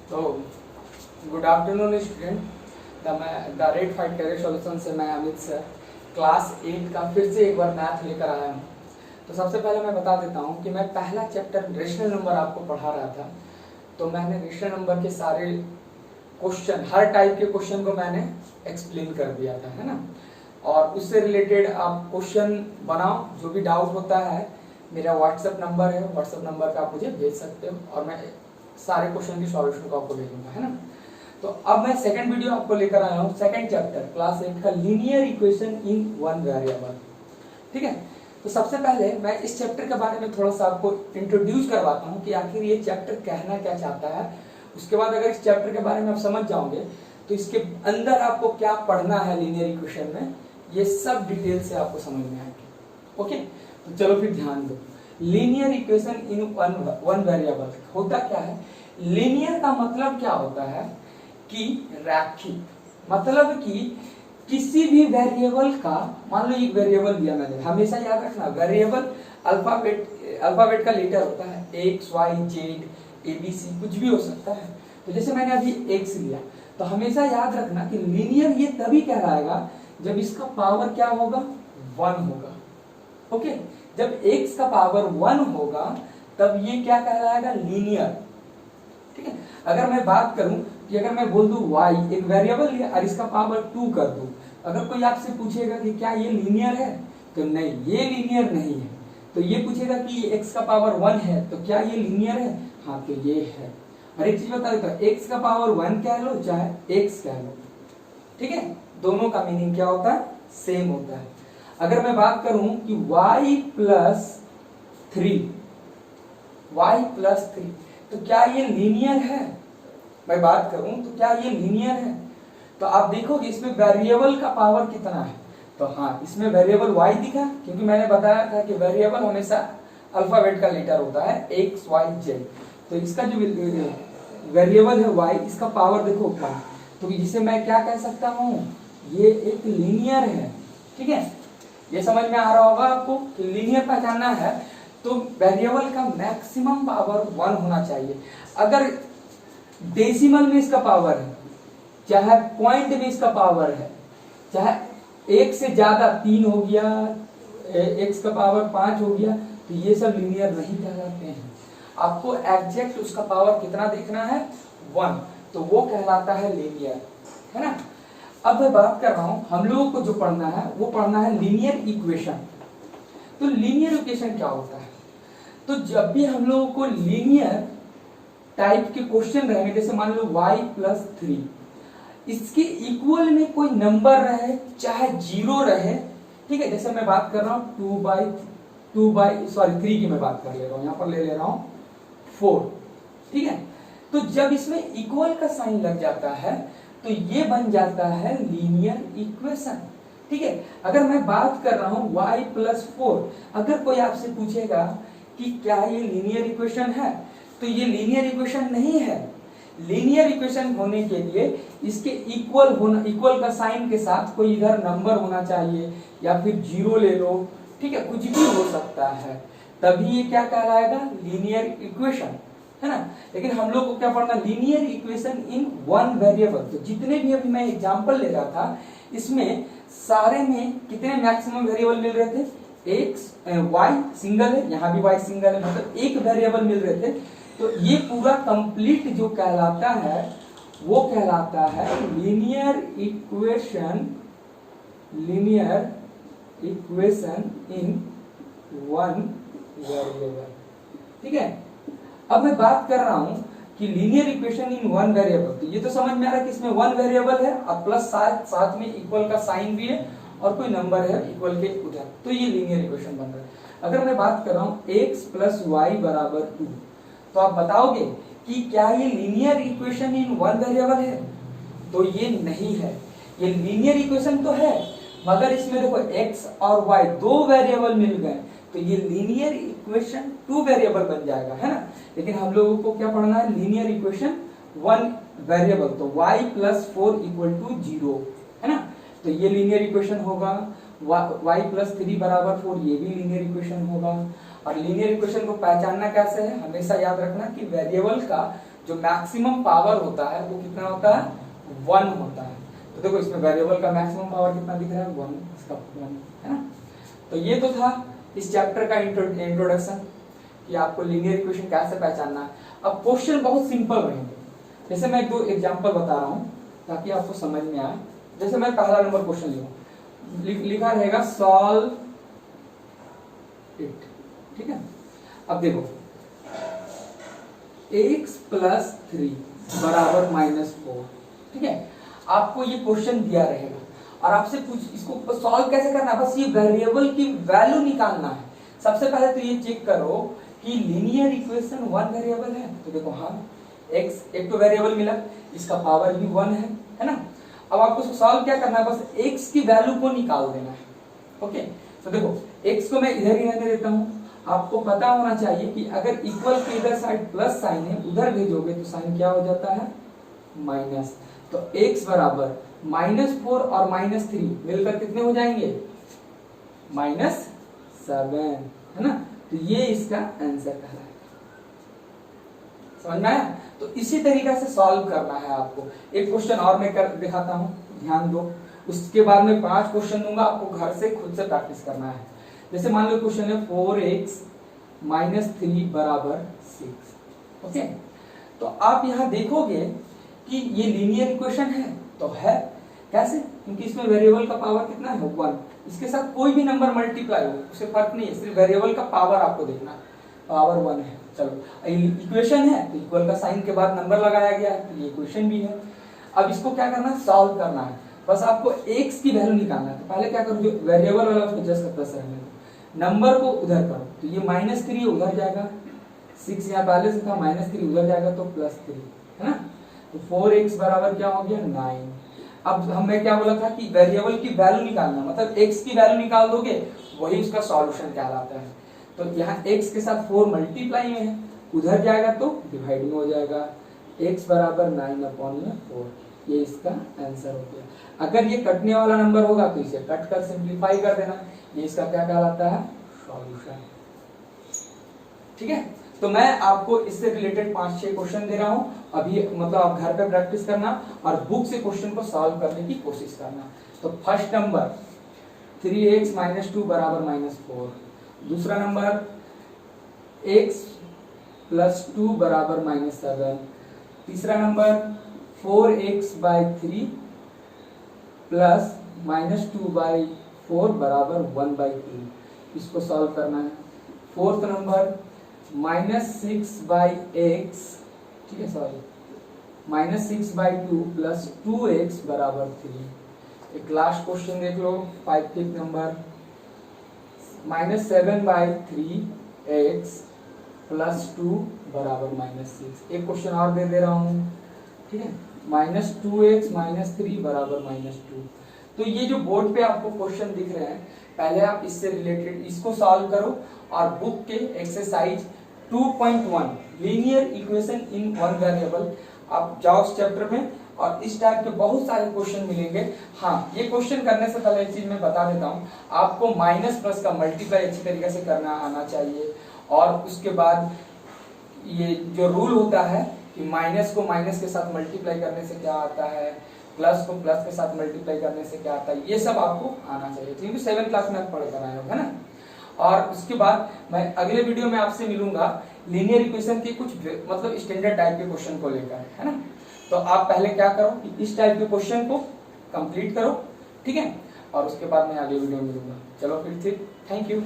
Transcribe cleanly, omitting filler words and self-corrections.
तो good afternoon student. The rate fight career solution से मैं अमित सर क्लास 8 का फिर से एक बार मैथ लेकर आया हूँ। तो सबसे पहले मैं बता देता हूँ कि मैं पहला चैप्टर रेशनल नंबर आपको पढ़ा रहा था। तो मैंने रेशनल नंबर के सारे क्वेश्चन, हर टाइप के क्वेश्चन को मैंने एक्सप्लेन कर दिया था, है ना। और उससे रिलेटेड आप क्वेश्चन बनाओ, जो भी डाउट होता है मेरा व्हाट्सएप नंबर है, व्हाट्सएप नंबर पे आप मुझे भेज सकते हो और मैं सारे क्वेश्चन की सॉल्यूशन को आपको दे दूंगा, है ना। तो अब मैं सेकंड वीडियो आपको लेकर आया हूँ, सेकंड चैप्टर क्लास 8 का linear equation in one variable. ठीक है। तो सबसे पहले मैं इस चैप्टर के बारे में थोड़ा सा आपको इंट्रोड्यूस करवाता हूँ कि आखिर ये चैप्टर कहना क्या चाहता है। उसके बाद अगर इस चैप्टर के बारे में आप समझ जाओगे तो इसके अंदर आपको क्या पढ़ना है लीनियर इक्वेशन में, ये सब डिटेल से आपको समझ में आएगी। ओके, तो चलो फिर ध्यान दो। Linear equation in one variable होता क्या है? लीनियर का मतलब क्या होता है कि रैखिक, मतलब कि किसी भी वेरिएबल का, मान लो एक वेरिएबल दिया मैंने, हमेशा याद रखना वेरिएबल अल्फाबेट का लेटर होता है, एक्स वाई जेड ABC कुछ भी हो सकता है। तो जैसे मैंने अभी एक्स लिया, तो हमेशा याद रखना कि लीनियर ये तभी कहलाएगा जब इसका पावर क्या होगा, 1 होगा। ओके, जब x का पावर 1 होगा तब ये क्या कहलाएगा, लीनियर। ठीक है। अगर मैं बात करूं कि अगर मैं बोल दूं y एक वेरिएबल है और इसका पावर 2 कर दूं, अगर कोई आपसे पूछेगा कि क्या ये लीनियर है, तो नहीं, ये लीनियर नहीं है। तो ये पूछेगा कि x का पावर 1 है, तो क्या ये लीनियर है? हाँ, तो ये है। और एक चीज बता देता हूं, x का पावर 1 कह लो चाहे x कह लो, ठीक है, दोनों का मीनिंग क्या होता है, सेम होता है। अगर मैं बात करूं कि y प्लस 3, तो क्या ये लीनियर है? मैं बात करूं तो क्या ये लीनियर है? तो आप देखोगे इसमें वेरिएबल का पावर कितना है। तो हाँ, इसमें वेरिएबल y दिखा, क्योंकि मैंने बताया था कि वेरिएबल हमेशा अल्फाबेट का लेटर होता है, x y z। तो इसका जो वेरिएबल है y, इसका पावर देखो क्या, तो जिसे मैं क्या कह सकता हूँ, ये एक लीनियर है। ठीक है, ये समझ में आ रहा होगा आपको कि लीनियर पहचानना है तो वेरिएबल का मैक्सिमम पावर 1 होना चाहिए। अगर डेसिमल में इसका पावर है, चाहे पॉइंट में इसका पावर है, चाहे एक से ज्यादा 3 हो गया, x का पावर 5 हो गया, तो ये सब लीनियर नहीं कहलाते हैं। आपको एग्जैक्ट उसका पावर कितना देखना है, 1, तो वो कहलाता है लीनियर, है ना। अब मैं बात कर रहा हूं, हम लोगों को जो पढ़ना है वो पढ़ना है लीनियर इक्वेशन। तो लीनियर इक्वेशन क्या होता है? तो जब भी हम लोगों को लीनियर टाइप के क्वेश्चन रहेंगे, जैसे मान लो y प्लस 3, इसके इक्वल में कोई नंबर रहे, चाहे 0 रहे, ठीक है। जैसे मैं बात कर रहा हूं 3 की मैं बात कर ले रहा हूं, यहां पर ले ले रहा हूं 4, ठीक है। तो जब इसमें इक्वल का साइन लग जाता है तो ये बन जाता है लीनियर इक्वेशन। ठीक है। अगर मैं बात कर रहा हूं y प्लस 4, अगर कोई आपसे पूछेगा कि क्या ये लीनियर इक्वेशन है, तो ये लीनियर इक्वेशन नहीं है। लीनियर इक्वेशन होने के लिए इसके इक्वल का साइन के साथ कोई इधर नंबर होना चाहिए, या फिर 0 ले लो, ठीक है, कुछ भी हो सकता है, तभी ये क्या कहलाएगा, लीनियर इक्वेशन, है ना। लेकिन हम लोग को क्या पढ़ना, linear equation in one variable. तो जितने भी अभी मैं एग्जांपल ले रहा था, इसमें सारे में कितने मैक्सिमम वेरिएबल मिल रहे थे, x y सिंगल है, यहाँ भी y सिंगल है, मतलब एक वेरिएबल मिल रहे थे। तो ये पूरा कंप्लीट जो कहलाता है वो कहलाता है linear equation in one variable. ठीक है। अब मैं बात कर रहा हूं कि linear equation in one variable, तो ये तो समझ में आ रहा है कि इसमें 1 वेरिएबल है और प्लस साथ में इक्वल का साइन भी है और कोई नंबर है इक्वल के उधर, तो ये लीनियर इक्वेशन बन रहा है। अगर मैं बात कर रहा हूं x प्लस वाई बराबर 2, तो आप बताओगे कि क्या ये linear equation in one variable है? तो ये नहीं है। ये लीनियर इक्वेशन तो है, मगर इसमें देखो x और y 2 वेरिएबल मिल गए, तो ये लीनियर इक्वेशन 2 वेरिएबल बन जाएगा, है ना। लेकिन हम लोगों को क्या पढ़ना है, लीनियर इक्वेशन 1 वेरिएबल। तो y प्लस 4 इक्वल टू 0, है ना। तो ये लीनियर इक्वेशन होगा। y प्लस 3 बराबर 4, ये भी लीनियर इक्वेशन होगा। और लीनियर इक्वेशन को पहचानना कैसे है, हमेशा याद रखना कि वेरिएबल का जो मैक्सिमम पावर होता है वो कितना होता है, 1 होता है। तो देखो इसमें वेरिएबल का मैक्सिमम पावर कितना दिख रहा है, 1, इसका 1 है ना। तो ये तो था इस चैप्टर का इंट्रोडक्शन कि आपको लीनियर इक्वेशन कैसे पहचानना है। अब क्वेश्चन बहुत सिंपल रहेंगे, जैसे मैं 2 एग्जांपल बता रहा हूँ ताकि आपको समझ में आए। जैसे मैं पहला नंबर क्वेश्चन लिखा रहेगा सॉल्व इट, ठीक है। अब देखो x + 3 = -4, ठीक है। आपको ये क्वेश्चन दिया रहेगा और आपसे कुछ इसको सॉल्व कैसे करना है, बस ये वेरिएबल की वैल्यू निकालना है। सबसे पहले तो ये चेक करो कि लीनियर इक्वेशन 1 वेरिएबल है। तो देखो हाँ, x एक तो वेरिएबल मिला, इसका पावर भी 1 है ना। अब आपको सॉल्व क्या करना है, बस x की वैल्यू को निकाल देना है। ओके, तो देखो x को मैं इधर ही रहने देता हूँ। आपको पता होना चाहिए कि अगर इक्वल के इधर साइड प्लस साइन है, उधर भेजोगे तो साइन क्या हो जाता है, माइनस। तो x बराबर -4 और -3 मिलकर कितने हो जाएंगे, -7, है ना। तो ये इसका आंसर कहलाएगा। समझ में आया। तो इसी तरीके से सॉल्व करना है आपको। एक क्वेश्चन और मैं कर दिखाता हूं, ध्यान दो। उसके बाद में 5 क्वेश्चन दूंगा, आपको घर से खुद से प्रैक्टिस करना है। जैसे मान लो क्वेश्चन है 4x - 3 = 6। ओके, तो आप यहां देखोगे कि ये लीनियर इक्वेशन है, तो है कैसे, क्योंकि इसमें वेरिएबल का पावर कितना है, 1। इसके साथ कोई भी नंबर मल्टीप्लाई हो उससे फर्क नहीं है, सिर्फ वेरिएबल का पावर आपको देखना है, पावर 1 है। चलो इक्वेशन है तो इक्वल का साइन के बाद नंबर लगाया गया है, तो ये इक्वेशन भी है। अब इसको क्या करना है, सॉल्व करना है। बस आपको x की वैल्यू निकालना है। तो पहले क्या करो, जो वेरिएबल वाला उसको जस्ट प्लस रहने दो, नंबर को उधर करो। तो ये -3 उधर जाएगा, 6 यहाँ पहले से था, -3 उधर जाएगा तो +3, है ना। तो 4x बराबर क्या हो गया, 9। अब हमने क्या बोला था कि वेरिएबल की वैल्यू निकालना, मतलब x की वैल्यू निकाल दोगे वही उसका सॉल्यूशन कहलाता है। तो यहाँ x के साथ 4 मल्टीप्लाई में है, उधर जाएगा तो डिवाइड में हो जाएगा, x बराबर 9/4, ये इसका आंसर हो गया। अगर ये कटने वाला नंबर होगा तो इसे कट कर सिंप्लीफाई कर देना, ये इसका क्या कहलाता है, सॉल्यूशन। ठीक है, तो मैं आपको इससे रिलेटेड 5-6 क्वेश्चन दे रहा हूं अभी, मतलब आप घर पे प्रैक्टिस करना और बुक से क्वेश्चन को सॉल्व करने की कोशिश करना। तो फर्स्ट नंबर 3x - 2 = -4, दूसरा नंबर x + 2 = -7, तीसरा नंबर 4x/3 प्लस -2/4 = 1/2, इसको सॉल्व करना है। फोर्थ नंबर -6/x, ठीक है, सॉरी -6/2 प्लस 2x = 3। एक लास्ट क्वेश्चन देख लो, 5th नंबर -7/3x प्लस 2 = -6। एक क्वेश्चन और दे रहा हूँ, ठीक है, -2x - 3 = -2। तो ये जो बोर्ड पे आपको क्वेश्चन दिख रहे हैं, पहले आप इससे रिलेटेड इसको सॉल्व करो और बुक के exercise 2.1 linear equation in 1 variable आप जाओ उस चैप्टर में, और इस टाइप के बहुत सारे क्वेश्चन मिलेंगे। हाँ, ये क्वेश्चन करने से पहले एक चीज मैं बता देता हूँ, आपको माइनस प्लस का मल्टीप्लाई अच्छी तरीके से करना आना चाहिए। और उसके बाद ये जो रूल होता है कि माइनस को माइनस के साथ मल्टीप्लाई करने से क्या आता है, प्लस को प्लस के साथ मल्टीप्लाई करने से क्या आता है, ये सब आपको आना चाहिए, क्योंकि 7th क्लास में आप पढ़ कर आए हो, है ना। और उसके बाद मैं अगले वीडियो में आपसे मिलूंगा लीनियर इक्वेशन के कुछ मतलब स्टैंडर्ड टाइप के क्वेश्चन को लेकर, है ना। तो आप पहले क्या करो कि इस टाइप के क्वेश्चन को कंप्लीट करो, ठीक है, और उसके बाद मैं अगले वीडियो में मिलूंगा। चलो फिर, थैंक यू।